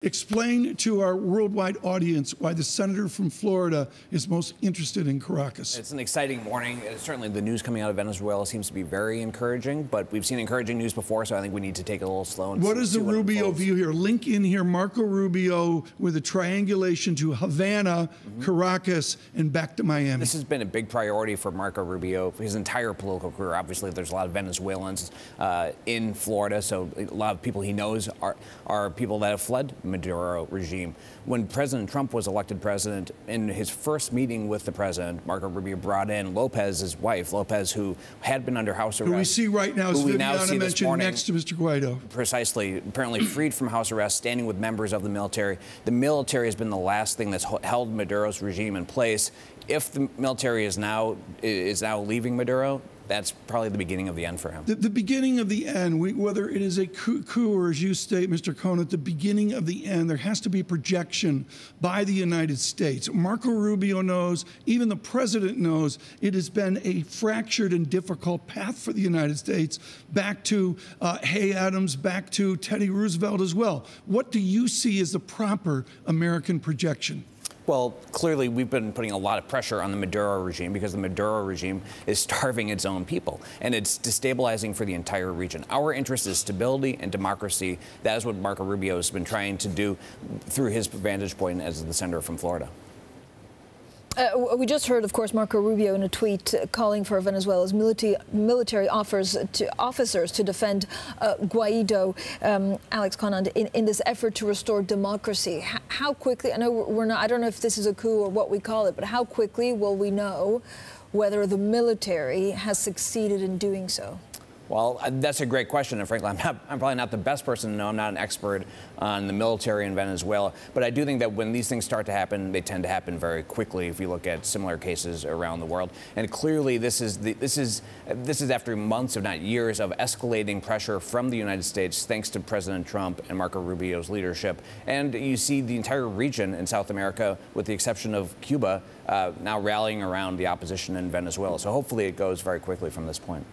Explain to our worldwide audience why the senator from Florida is most interested in Caracas. It's an exciting morning. Certainly the news coming out of Venezuela seems to be very encouraging, but we've seen encouraging news before, so I think we need to take it a little slow. And what is the Rubio view here? Link in here Marco Rubio with a triangulation to Havana, Caracas, and back to Miami. This has been a big priority for Marco Rubio, his entire political career. Obviously, there's a lot of Venezuelans in Florida, so a lot of people he knows are people that have fled Maduro regime. When President Trump was elected president, in his first meeting with the president, Marco Rubio brought in Lopez's wife, Lopez, who had been under house arrest. Who we see right now is Viviana mentioned next to Mr. Guaido. Precisely, apparently freed from house arrest, standing with members of the military. The military has been the last thing that's held Maduro's regime in place. If the military is now leaving Maduro, that's probably the beginning of the end for him. The beginning of the end, whether it is a coup or, as you state, Mr. Conant, the beginning of the end, there has to be a projection by the United States. Marco Rubio knows, even the president knows, it has been a fractured and difficult path for the United States, back to Hay Adams, back to Teddy Roosevelt as well. What do you see as the proper American projection? Well, clearly, we've been putting a lot of pressure on the Maduro regime because the Maduro regime is starving its own people, and it's destabilizing for the entire region. Our interest is stability and democracy. That is what Marco Rubio has been trying to do through his vantage point as the senator from Florida. We just heard, of course, Marco Rubio in a tweet calling for Venezuela's military officers to defend Guaido, Alex Conant, in this effort to restore democracy. How quickly, I don't know if this is a coup or what we call it, but how quickly will we know whether the military has succeeded in doing so? Well, that's a great question, and frankly, I'm probably not the best person to know. I'm not an expert on the military in Venezuela, but I do think that when these things start to happen, they tend to happen very quickly. If you look at similar cases around the world, and clearly, this is after months, if not years, of escalating pressure from the United States, thanks to President Trump and Marco Rubio's leadership. And you see the entire region in South America, with the exception of Cuba, now rallying around the opposition in Venezuela. So hopefully, it goes very quickly from this point.